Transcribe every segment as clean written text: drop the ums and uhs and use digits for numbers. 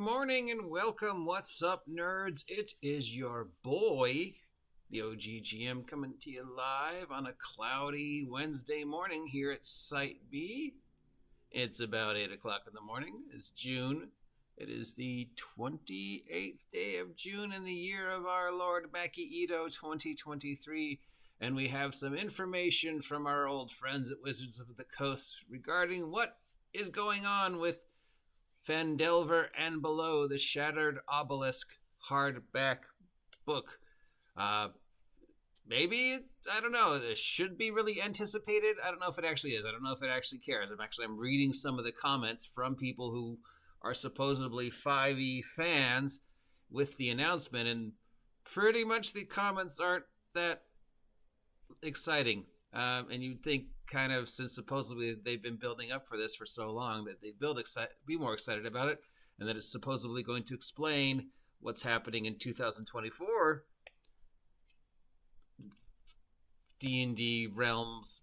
morning and welcome. What's up, nerds? It is your boy, the OG GM, coming to you live on a cloudy Wednesday morning here at Site B. It's about 8 o'clock in the morning. It's June. It is the 28th day of June in the year of our Lord Maki Ito 2023. And we have some information from our old friends at Wizards of the Coast regarding what is going on with Phandelver and Below, the Shattered Obelisk hardback book. Maybe, I don't know, this should be really anticipated. I don't know if it actually is. I don't know if it actually cares. I'm reading some of the comments from people who are supposedly 5e fans with the announcement, and pretty much the comments aren't that exciting. And you'd think, kind of, since supposedly they've been building up for this for so long, that they'd be more excited about it, and that it's supposedly going to explain what's happening in 2024 D&D Realms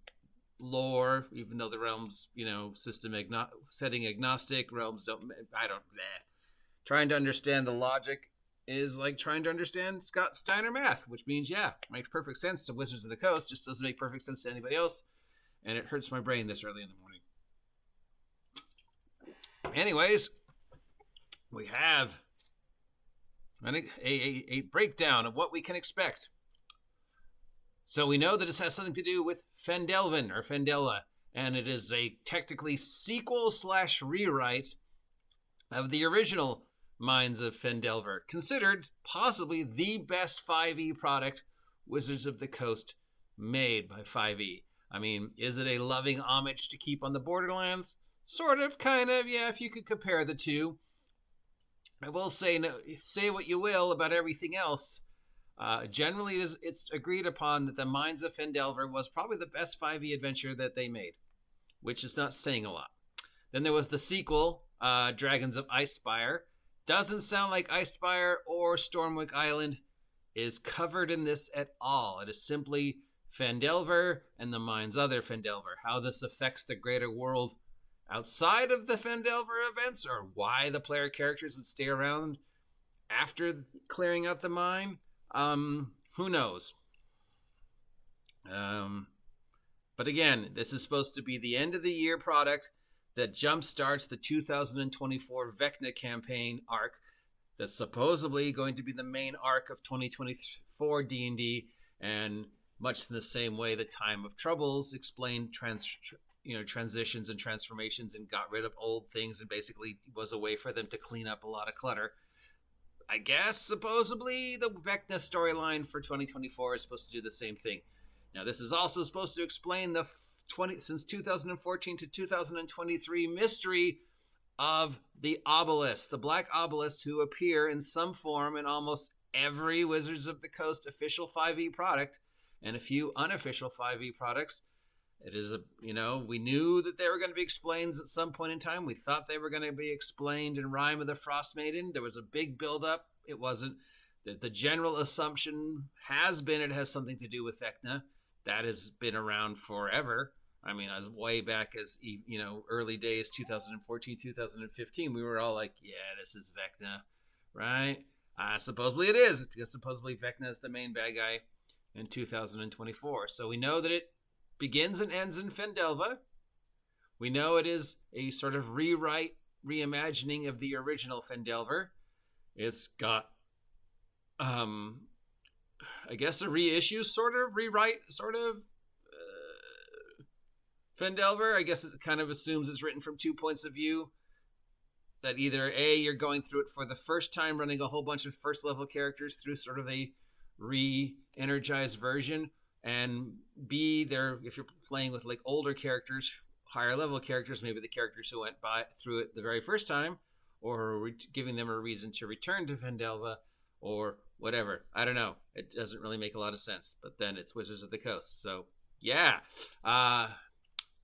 lore, even though the Realms, setting agnostic. Realms trying to understand the logic is like trying to understand Scott Steiner math, which means, makes perfect sense to Wizards of the Coast, just doesn't make perfect sense to anybody else, and it hurts my brain this early in the morning. Anyways, we have a breakdown of what we can expect. So we know that this has something to do with Phandelver, or Phandela, and it is a technically sequel/rewrite of the original Minds of Phandelver, considered possibly the best 5e product Wizards of the Coast made by 5e. I mean, is it a loving homage to keep on the Borderlands? Sort of, kind of, yeah, if you could compare the two. I will say, say what you will about everything else. Generally, it's agreed upon that the Minds of Phandelver was probably the best 5e adventure that they made, which is not saying a lot. Then there was the sequel, Dragons of Icespire. Doesn't sound like Icespire or Stormwick Island is covered in this at all. It is simply Phandelver and the Mind's other Phandelver. How this affects the greater world outside of the Phandelver events, or why the player characters would stay around after clearing out the mine, who knows? But again, this is supposed to be the end of the year product that jumpstarts the 2024 Vecna campaign arc that's supposedly going to be the main arc of 2024 D&D, and much in the same way the Time of Troubles explained transitions and transformations and got rid of old things and basically was a way for them to clean up a lot of clutter. I guess supposedly the Vecna storyline for 2024 is supposed to do the same thing. Now this is also supposed to explain the since 2014 to 2023 mystery of the obelisk, the black obelisks who appear in some form in almost every Wizards of the Coast official 5e product and a few unofficial 5e products. It is we knew that they were going to be explained at some point in time. We thought they were going to be explained in Rime of the Frost Maiden. There was a big build-up. It wasn't. The general assumption has been it has something to do with Vecna. That has been around forever. I mean, as way back as, early days, 2014, 2015, we were all like, yeah, this is Vecna, right? Supposedly it is, because supposedly Vecna is the main bad guy in 2024. So we know that it begins and ends in Phandelver. We know it is a sort of reimagining of the original Phandelver. It's got, I guess, a reissue, rewrite, Phandelver. I guess it kind of assumes it's written from two points of view. That either A, you're going through it for the first time, running a whole bunch of first level characters through sort of a re-energized version, and B, if you're playing with like older characters, higher level characters, maybe the characters who went through it the very first time, or giving them a reason to return to Phandelver, or whatever. I don't know. It doesn't really make a lot of sense, but then it's Wizards of the Coast, so yeah.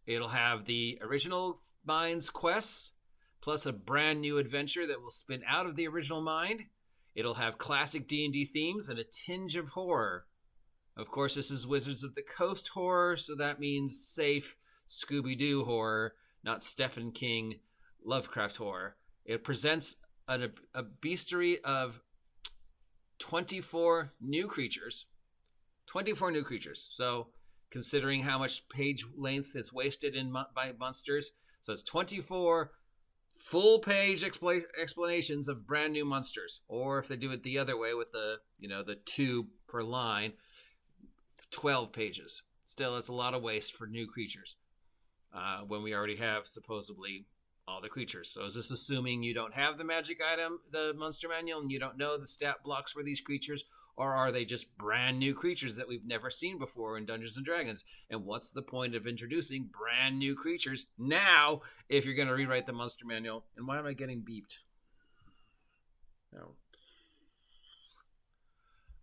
It'll have the original Mind's quests, plus a brand new adventure that will spin out of the original Mind. It'll have classic D&D themes and a tinge of horror. Of course, this is Wizards of the Coast horror, so that means safe Scooby-Doo horror, not Stephen King Lovecraft horror. It presents a bestiary of 24 new creatures. 24 new creatures. So considering how much page length is wasted by monsters, so it's 24 full page explanations of brand new monsters. Or if they do it the other way with the 2 per line, 12 pages. Still, it's a lot of waste for new creatures when we already have supposedly all the creatures. So is this assuming you don't have the magic item, the monster manual, and you don't know the stat blocks for these creatures? Or are they just brand new creatures that we've never seen before in Dungeons & Dragons? And what's the point of introducing brand new creatures now if you're going to rewrite the monster manual? And why am I getting beeped? No.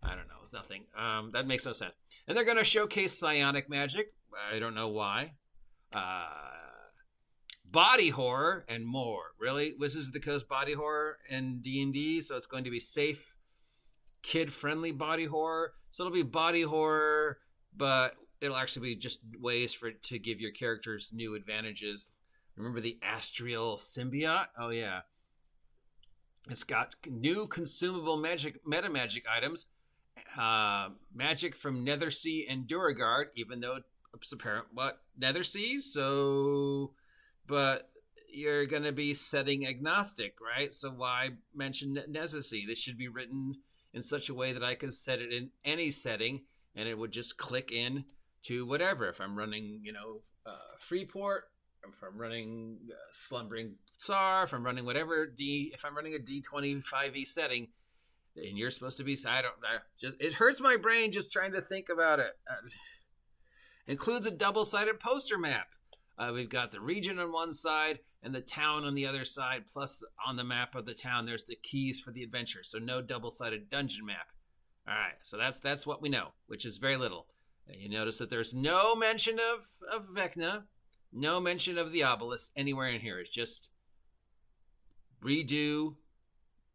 I don't know. It's nothing. That makes no sense. And they're going to showcase psionic magic. I don't know why. Body horror and more. Really? Wizards of the Coast body horror and D&D. So it's going to be safe, kid-friendly body horror. So it'll be body horror, but it'll actually be just ways for it to give your characters new advantages. Remember the Astral Symbiote? Oh, yeah. It's got new consumable meta magic items. Magic from Nethersea and Duragard, even though it's apparent what Nethersea, so but you're going to be setting agnostic, right? So why mention Nethersea? This should be written in such a way that I could set it in any setting and it would just click in to whatever. If I'm running, Freeport, if I'm running Slumbering Tsar, if I'm running whatever if I'm running a D25E setting, and you're supposed to be, it hurts my brain just trying to think about it. Includes a double-sided poster map. We've got the region on one side and the town on the other side, plus on the map of the town, there's the keys for the adventure. So no double-sided dungeon map. All right, so that's what we know, which is very little. You notice that there's no mention of Vecna, no mention of the obelisk anywhere in here. It's just redo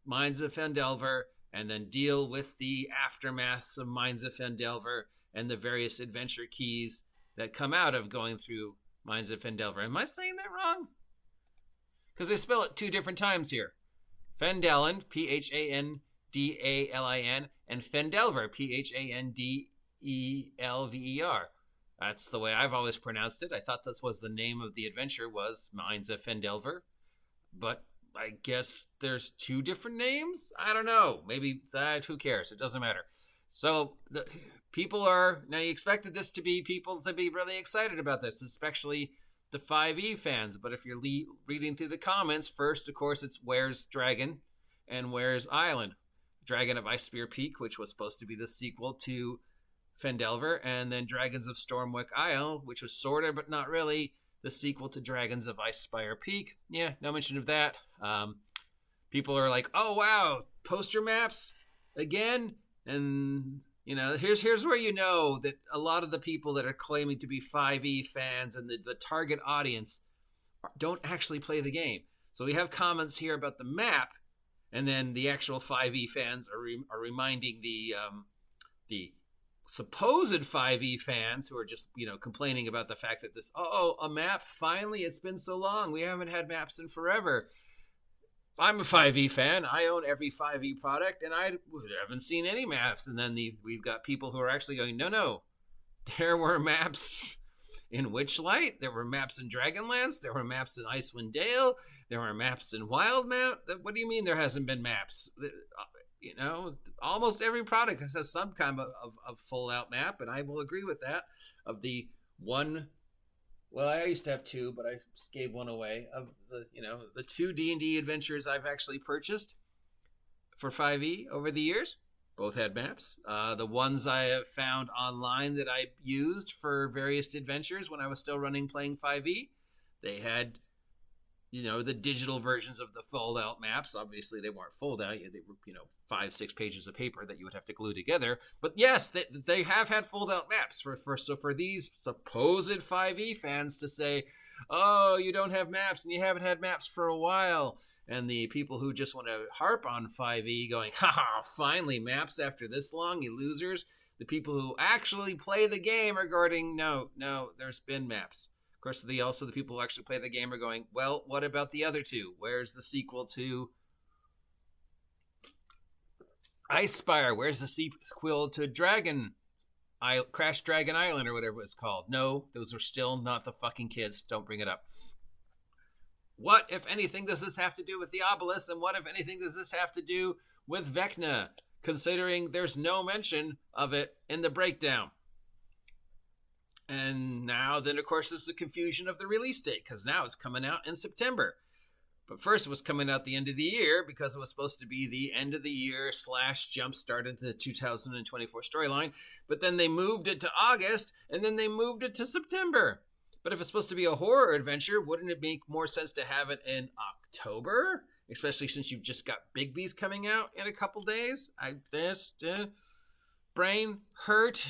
Minds of Phandelver, and then deal with the aftermaths of Minds of Phandelver and the various adventure keys that come out of going through Minds of Phandelver. Am I saying that wrong? Because they spell it 2 different times here. Phandalin, Phandalin, and Phandelver, Phandelver. That's the way I've always pronounced it. I thought this was the name of the adventure, was Minds of Phandelver. But I guess there's 2 different names? I don't know. Maybe that, who cares? It doesn't matter. So the people are, now you expected this to be people to be really excited about this, especially the 5e fans. But if you're reading through the comments, first, of course, it's Where's Dragon and Where's Island? Dragon of Icespear Peak, which was supposed to be the sequel to Phandelver, and then Dragons of Stormwick Isle, which was sort of, but not really, the sequel to Dragons of Icespire Peak. Yeah, no mention of that. People are like, oh, wow, poster maps again? And, here's where you know that a lot of the people that are claiming to be 5e fans and the target audience don't actually play the game. So we have comments here about the map, and then the actual 5e fans are reminding the supposed 5e fans who are just, complaining about the fact that this, a map, finally, it's been so long. We haven't had maps in forever. I'm a 5e fan. I own every 5e product, and I haven't seen any maps. And then we've got people who are actually going, no, there were maps in Witchlight. There were maps in Dragonlance. There were maps in Icewind Dale. There were maps in Wildmount. What do you mean there hasn't been maps? Almost every product has some kind of full-out map, and I will agree with that. Of the one, well, I used to have 2, but I gave one away. Of the 2 D&D adventures I've actually purchased for 5e over the years, both had maps. The ones I have found online that I used for various adventures when I was still playing 5e, they had the digital versions of the fold-out maps. Obviously, they weren't fold-out. They were, 5-6 pages of paper that you would have to glue together. But yes, they have had fold-out maps. So for these supposed 5e fans to say, oh, you don't have maps and you haven't had maps for a while, and the people who just want to harp on 5e going, haha, finally maps after this long, you losers. The people who actually play the game are going, no, there's been maps. Of course, the people who actually play the game are going, well, what about the other 2? Where's the sequel to Ice Spire, where's the sequel to Crash Dragon Island or whatever it's called? No, those are still not the fucking kids. Don't bring it up. What, if anything, does this have to do with the obelisk? And what, if anything, does this have to do with Vecna? Considering there's no mention of it in the breakdown. And now, then, of course, there's the confusion of the release date, because now it's coming out in September. But first it was coming out the end of the year because it was supposed to be the end of the year / jumpstart into the 2024 storyline. But then they moved it to August, and then they moved it to September. But if it's supposed to be a horror adventure, wouldn't it make more sense to have it in October? Especially since you've just got Big Bees coming out in a couple days. Brain hurt.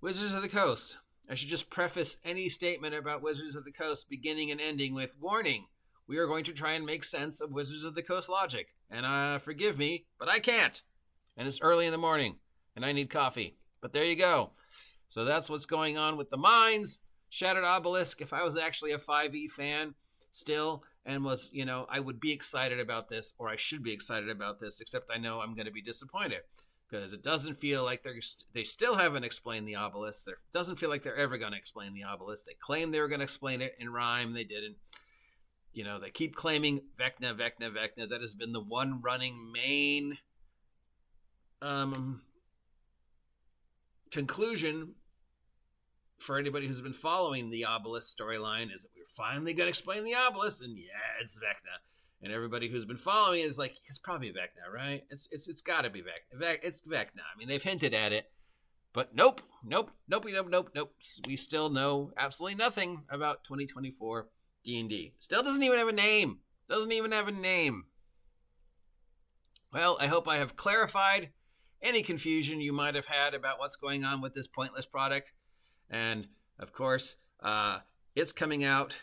Wizards of the Coast. I should just preface any statement about Wizards of the Coast beginning and ending with warning. We are going to try and make sense of Wizards of the Coast logic. And forgive me, but I can't. And it's early in the morning, and I need coffee. But there you go. So that's what's going on with the mines. Shattered Obelisk, if I was actually a 5e fan still, and was, I would be excited about this, or I should be excited about this, except I know I'm going to be disappointed. Because it doesn't feel like they still haven't explained the obelisk. It doesn't feel like they're ever going to explain the obelisk. They claimed they were going to explain it in rhyme. They didn't. They keep claiming Vecna. That has been the one running main conclusion for anybody who's been following the obelisk storyline, is that we're finally going to explain the obelisk, and yeah, it's Vecna. And everybody who's been following it is like, it's probably Vecna, right? It's got to be Vecna. It's Vecna. I mean, they've hinted at it, but nope. We still know absolutely nothing about 2024 D&D. Still doesn't even have a name. Well, I hope I have clarified any confusion you might have had about what's going on with this pointless product. And of course, it's coming out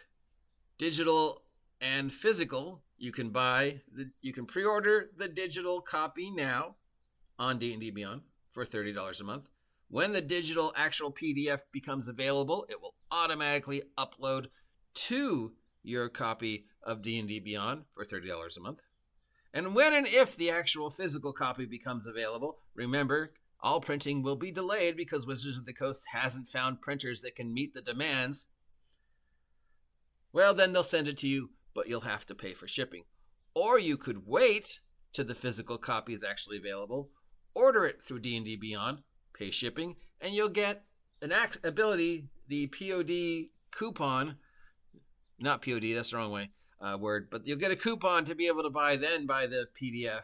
digital and physical. You can pre-order the digital copy now on D&D Beyond for $30 a month. When the digital actual PDF becomes available, it will automatically upload to your copy of D&D Beyond for $30 a month. And when and if the actual physical copy becomes available, remember, all printing will be delayed because Wizards of the Coast hasn't found printers that can meet the demands. Well, then they'll send it to you, but you'll have to pay for shipping. Or you could wait till the physical copy is actually available, order it through D&D Beyond, pay shipping, and you'll get an ability, the POD coupon, not POD, that's the wrong word, but you'll get a coupon to be able to buy the PDF.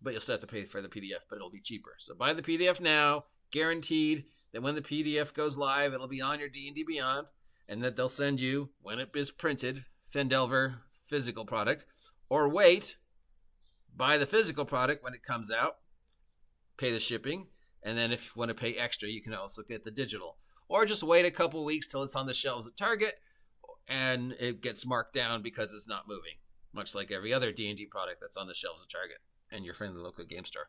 But you'll still have to pay for the PDF, but it'll be cheaper. So buy the PDF now, guaranteed that when the PDF goes live, it'll be on your D&D Beyond, and that they'll send you, when it is printed, Phandelver physical product. Or wait, buy the physical product when it comes out, pay the shipping, and then if you want to pay extra, you can also get the digital. Or just wait a couple weeks till it's on the shelves at Target, and it gets marked down because it's not moving, much like every other D&D product that's on the shelves at Target and your friendly local game store.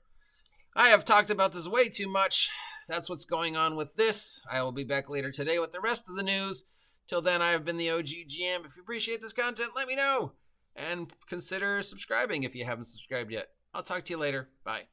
I have talked about this way too much. That's what's going on with this. I will be back later today with the rest of the news. Till then, I have been the OG GM. If you appreciate this content, let me know. And consider subscribing if you haven't subscribed yet. I'll talk to you later. Bye.